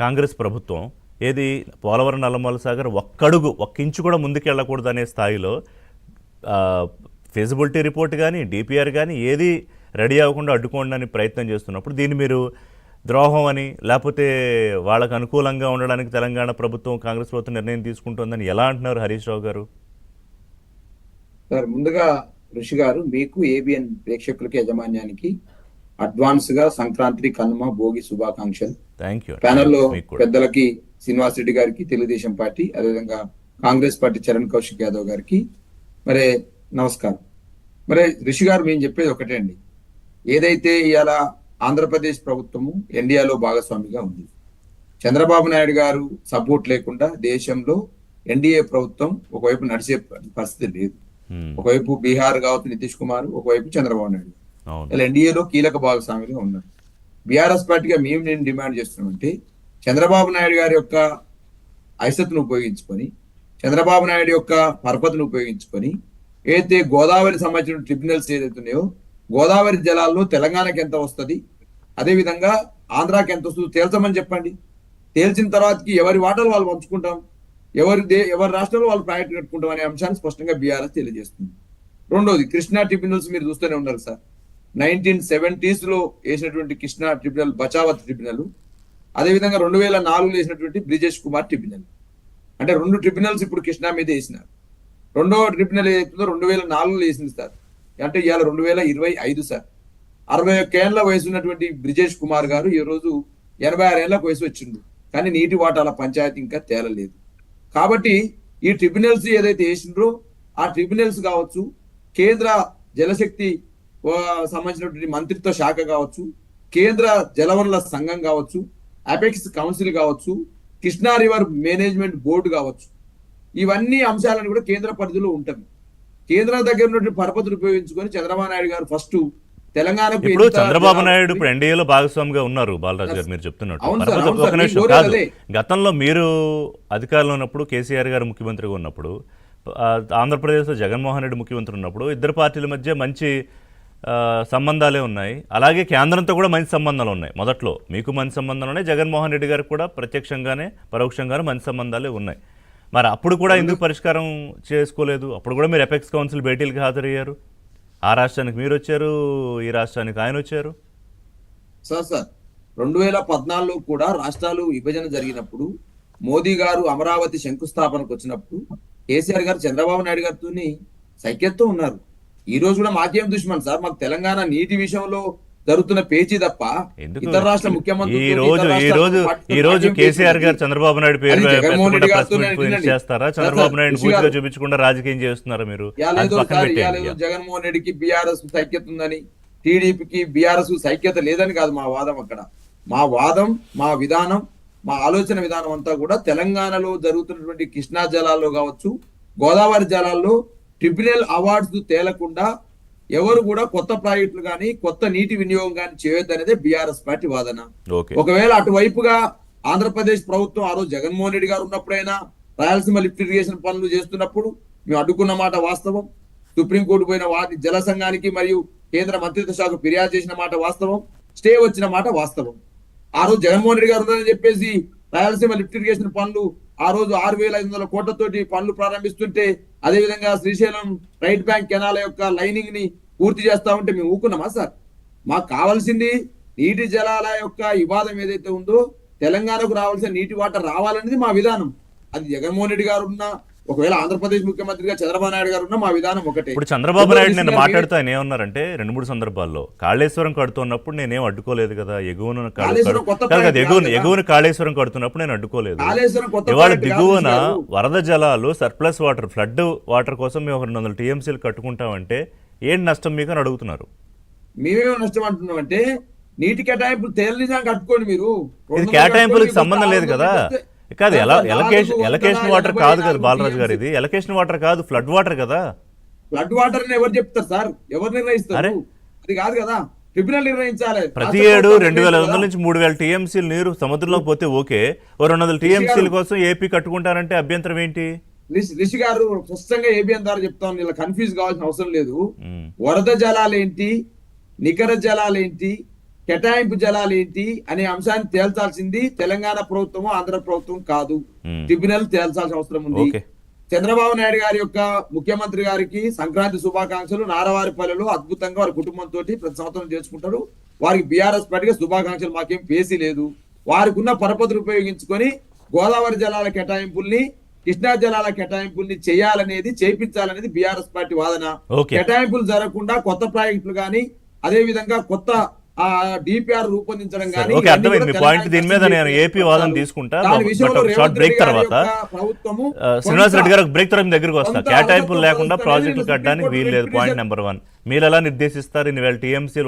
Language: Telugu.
కాంగ్రెస్ ప్రభుత్వం ఏది పోలవరం నల్లమల సాగర్ ఒక్క ఇంచు కూడా ముందుకెళ్ళకూడదనే స్థాయిలో ఫీజిబిలిటీ రిపోర్ట్ కానీ డిపిఆర్ కానీ ఏది రెడీ అవ్వకుండా అడ్డుకోవడానికి ప్రయత్నం చేస్తున్నప్పుడు దీన్ని మీరు ద్రోహం అని లేకపోతే వాళ్ళకు అనుకూలంగా ఉండడానికి తెలంగాణ ప్రభుత్వం కాంగ్రెస్ ప్రభుత్వం నిర్ణయం తీసుకుంటుందని ఎలా అంటున్నారు హరీష్ రావు గారు? సార్, ముందుగా ఋషి గారు మీకు ఏబిఎన్ ప్రేక్షకులకి యజమాన్యానికి అడ్వాన్స్ గా సంక్రాంతి కనుమ భోగి శుభాకాంక్షలు. ప్యానెల్లో పెద్దలకి శ్రీనివాస్ రెడ్డి గారికి, తెలుగుదేశం పార్టీ, అదేవిధంగా కాంగ్రెస్ పార్టీ చరణ్ కౌశిక్ యాదవ్ గారికి మరి నమస్కారం. మరి ఋషి గారు మేము చెప్పేది ఒకటే అండి, ఏదైతే ఇవాళ ఆంధ్రప్రదేశ్ ప్రభుత్వము ఎన్డీఏలో భాగస్వామిగా ఉంది, చంద్రబాబు నాయుడు గారు సపోర్ట్ లేకుండా దేశంలో ఎన్డీఏ ప్రభుత్వం ఒకవైపు నడిచే పరిస్థితి లేదు. ఒకవైపు బీహార్ కావచ్చు నితీష్ కుమార్, ఒకవైపు చంద్రబాబు నాయుడు ఇలా ఎన్డీఏలో కీలక భాగస్వామిగా ఉన్నారు. బీఆర్ఎస్ పార్టీగా నేను డిమాండ్ చేస్తున్నామంటే చంద్రబాబు నాయుడు గారి యొక్క ఐసత్ను ఉపయోగించుకొని, చంద్రబాబు నాయుడు యొక్క పరపతిని ఉపయోగించుకొని ఏదైతే గోదావరి సంబంధించిన ట్రిబ్యునల్స్ ఏదైతే ఉన్నాయో గోదావరి జలాల్లో తెలంగాణకి ఎంత వస్తుంది, అదేవిధంగా ఆంధ్రాకి ఎంత వస్తుందో తేల్చమని చెప్పండి. తేల్చిన తర్వాతకి ఎవరి వాటాలు వాళ్ళు పంచుకుంటాం, ఎవరి రాష్ట్రంలో వాళ్ళు ప్రాజెక్టు కట్టుకుంటాం అనే అంశాన్ని స్పష్టంగా బీఆర్ఎస్ తెలియజేస్తుంది. రెండోది, కృష్ణా ట్రిబ్యునల్స్ మీరు చూస్తూనే ఉన్నారు సార్. 1970s వేసినటువంటి కృష్ణా ట్రిబ్యునల్, బచావత్ ట్రిబ్యునల్, అదేవిధంగా 2004లో వేసినటువంటి బ్రిజేష్ కుమార్ ట్రిబ్యునల్, అంటే 2 ట్రిబ్యునల్స్ ఇప్పుడు కృష్ణా మీద వేసినారు. రెండో ట్రిబ్యునల్ ఏదైతుందో 2004లో వేసింది సార్, అంటే ఇవాళ 2025 సార్. 61 ఏళ్ల వయసు ఉన్నటువంటి బ్రిజేష్ కుమార్ గారు ఈ రోజు 86 ఏళ్లకు వయసు వచ్చిండు, కానీ నీటి వాటాల పంచాయతీ ఇంకా తేలలేదు. కాబట్టి ఈ ట్రిబ్యునల్స్ ఏదైతే వేసిండ్రో ఆ ట్రిబ్యునల్స్ కావచ్చు, కేంద్ర జలశక్తి సంబంధించినటువంటి మంత్రిత్వ శాఖ కావచ్చు, కేంద్ర జలవనరుల సంఘం కావచ్చు, అపెక్స్ కౌన్సిల్ కావచ్చు, కృష్ణా రివర్ మేనేజ్మెంట్ బోర్డు కావచ్చు, ఇవన్నీ అంశాలను కూడా కేంద్ర పరిధిలో ఉంటుంది. కేంద్రం దగ్గర ఉన్నటువంటి పరపతిని ఉపయోగించుకొని చంద్రబాబు నాయుడు గారు ఫస్ట్ తెలంగాణకు, ఇప్పుడు చంద్రబాబు నాయుడు ఇప్పుడు ఎన్డీఏలో భాగస్వామిగా ఉన్నారు. బాలరాజు గారు మీరు చెప్తున్నట్టు కాదు, గతంలో మీరు అధికారంలో ఉన్నప్పుడు, కేసీఆర్ గారు ముఖ్యమంత్రిగా ఉన్నప్పుడు, ఆంధ్రప్రదేశ్లో జగన్మోహన్ రెడ్డి ముఖ్యమంత్రి ఉన్నప్పుడు ఇద్దరు పార్టీల మధ్య మంచి సంబంధాలే ఉన్నాయి. అలాగే కేంద్రంతో కూడా మంచి సంబంధాలు ఉన్నాయి. మొదట్లో మీకు మంచి సంబంధాలు ఉన్నాయి, జగన్మోహన్ రెడ్డి గారికి కూడా ప్రత్యక్షంగానే పరోక్షంగానే మంచి సంబంధాలే ఉన్నాయి. మరి అప్పుడు కూడా ఎందుకు పరిష్కారం చేసుకోలేదు? అప్పుడు కూడా మీరు అపెక్స్ కౌన్సిల్ భేటీలకు హాజరయ్యారు. ఆ రాష్ట్రానికి మీరు వచ్చారు, ఈ రాష్ట్రానికి ఆయన వచ్చారు. సార్ 2014లో కూడా రాష్ట్రాలు విభజన జరిగినప్పుడు మోదీ గారు అమరావతి శంకుస్థాపనకు వచ్చినప్పుడు కేసీఆర్ గారు చంద్రబాబు నాయుడు గారితో సైక్యతతో ఉన్నారు. ఈ రోజు కూడా మాకేం దుష్మన్ సార్, మాకు తెలంగాణ నీటి విషయంలో జరుగుతున్న పేచీ తప్ప ఇతర రాష్ట్ర ముఖ్యమంత్రి ఈ రోజు కేసీఆర్ గారు చంద్రబాబు నాయుడు పేరు చేస్తారా? చంద్రబాబు నాయుడు పూర్తిగా చూపించకుండా రాజకీయం చేస్తున్నారా మీరు? జగన్మోహన్ రెడ్డికి బీఆర్ఎస్ సైక్యత ఉందని, టీడీపీకి బీఆర్ఎస్ సైక్యత లేదని కాదు మా వాదం. అక్కడ మా వాదం, మా విధానం, మా ఆలోచన విధానం అంతా కూడా తెలంగాణలో జరుగుతున్నటువంటి కృష్ణా జలాల్లో కావచ్చు, గోదావరి జలాల్లో ట్రిబ్యునల్ అవార్డ్స్ తేలకుండా ఎవరు కూడా కొత్త ప్రాజెక్టులు కానీ కొత్త నీటి వినియోగం కానీ చేయొద్దు అనేది బీఆర్ఎస్ పార్టీ వాదన. ఒకవేళ అటువైపుగా ఆంధ్రప్రదేశ్ ప్రభుత్వం ఆ రోజు జగన్మోహన్ రెడ్డి గారు ఉన్నప్పుడైనా రాయలసీమ లిఫ్ట్ ఇరిగేషన్ పనులు చేస్తున్నప్పుడు మేము అడ్డుకున్న మాట వాస్తవం. సుప్రీంకోర్టు పోయిన వాటి జల సంఘానికి మరియు కేంద్ర మంత్రిత్వ శాఖ ఫిర్యాదు చేసిన మాట వాస్తవం. స్టే వచ్చిన మాట వాస్తవం. ఆ రోజు జగన్మోహన్ రెడ్డి గారు ఉన్నారని చెప్పేసి రాయలసీమ లిఫ్ట్ ఇరిగేషన్ పనులు ఆ రోజు 6,500 కోట్లతోటి పనులు ప్రారంభిస్తుంటే, అదేవిధంగా శ్రీశైలం రైట్ బ్యాంక్ కెనాల యొక్క లైనింగ్ ని పూర్తి చేస్తా ఉంటే మేము ఊకున్నామా సార్? మాకు కావాల్సింది నీటి జలాల యొక్క వివాదం ఏదైతే ఉందో తెలంగాణకు రావాల్సిన నీటి వాటర్ రావాలనేది మా విధానం. అది జగన్మోహన్ రెడ్డి గారు ఉన్నా, ఒకవేళ ఆంధ్రప్రదేశ్ ముఖ్యమంత్రిగా చంద్రబాబు నాయుడు గారు ఉన్నా మా విధానం ఒకటే. ఇప్పుడు చంద్రబాబు నాయుడు నేను మాట్లాడుతూ ఆయన ఏమన్నారంటే 2-3 సందర్భాల్లో కాళేశ్వరం కడుతున్నప్పుడు నేనేం అడ్డుకోలేదు కదా, ఎగువన కాళేశ్వరం కడుతున్నప్పుడు నేను అడ్డుకోలేదు. ఇవాళ దిగువన వరద జలాలు సర్ప్లస్ వాటర్, ఫ్లడ్ వాటర్ కోసం మేము 200 టీఎంసీలు కట్టుకుంటామంటే ఏంటి నష్టం మీకు అని అడుగుతున్నారు. మేమేమో నష్టం అంటున్నాం అంటే నీటి కేటాయింపులు తేలిజాం కట్టుకోండి మీరు. కేటాయింపులకు సంబంధం లేదు కదా. కాదు, ఎలకేషన్ వాటర్ కాదు కదా బాలరాజు గారు, ఇది ఎలకేషన్ వాటర్ కాదు, ఫ్లడ్ వాటర్ కదా. ఫ్లడ్ వాటర్ ఎవరు చెప్తారు సార్? ఎవరు నిర్ణయిస్తారు? అది కాదు కదా, ట్రిబ్యునల్ నిర్ణయించాలి. ప్రతి ఏడు 2,500 నుంచి 3,000 టీఎంసీలు నీరు సముద్రంలోకి పోతే ఓకే, 200 టీఎంసీల కోసం ఏపీ కట్టుకుంటారంటే అభ్యంతరం ఏంటి? రిషి గారు స్పష్టంగా ఏబిఎన్ ద్వారా చెప్తాను, ఇలా కన్ఫ్యూజ్ కావాల్సిన అవసరం లేదు. వరద జలాలేంటి, నికర జలాలేంటి, కేటాయింపు జలాలు ఏంటి అనే అంశాన్ని తేల్చాల్సింది తెలంగాణ ప్రభుత్వము ఆంధ్ర ప్రభుత్వం కాదు. ట్రిబ్యునల్ తేల్చాల్సిన అవసరం ఉంది. ఓకే. చంద్రబాబు నాయుడు గారి యొక్క ముఖ్యమంత్రి గారికి సంక్రాంతి శుభాకాంక్షలు. నారవారిపల్లెలో అద్భుతంగా వారి కుటుంబంతో ప్రతి సంవత్సరం చేసుకుంటారు. వారికి బీఆర్ఎస్ పార్టీగా శుభాకాంక్షలు, మాకేం పేసీ లేదు. వారికి ఉన్న పరపతిని ఉపయోగించుకొని గోదావరి జలాల కేటాయింపుల్ని, కృష్ణా జలాల కేటాయింపుల్ని చేయాలనేది, చేయించాలనేది బీఆర్ఎస్ పార్టీ వాదన. కేటాయింపులు జరగకుండా కొత్త ప్రాజెక్టులు గాని, అదే విధంగా కొత్త డిపిఆర్ రూపొందించడం గానీ. ఓకే, అర్థమైంది మీ పాయింట్. దీని మీద నేను ఏపీ వాదన తీసుకుంటా. షార్ట్ బ్రేక్ తర్వాత శ్రీనివాస్ రెడ్డి గారు బ్రేక్ తర్వాత మీ దగ్గరకు వస్తా. కేటాయింపులు లేకుండా ప్రాజెక్టులు కట్టడానికి వీలు లేదు. పాయింట్ నెంబర్ 1 మీరు ఎలా నిర్దేశిస్తారు? ఇవాళ టీఎంసీ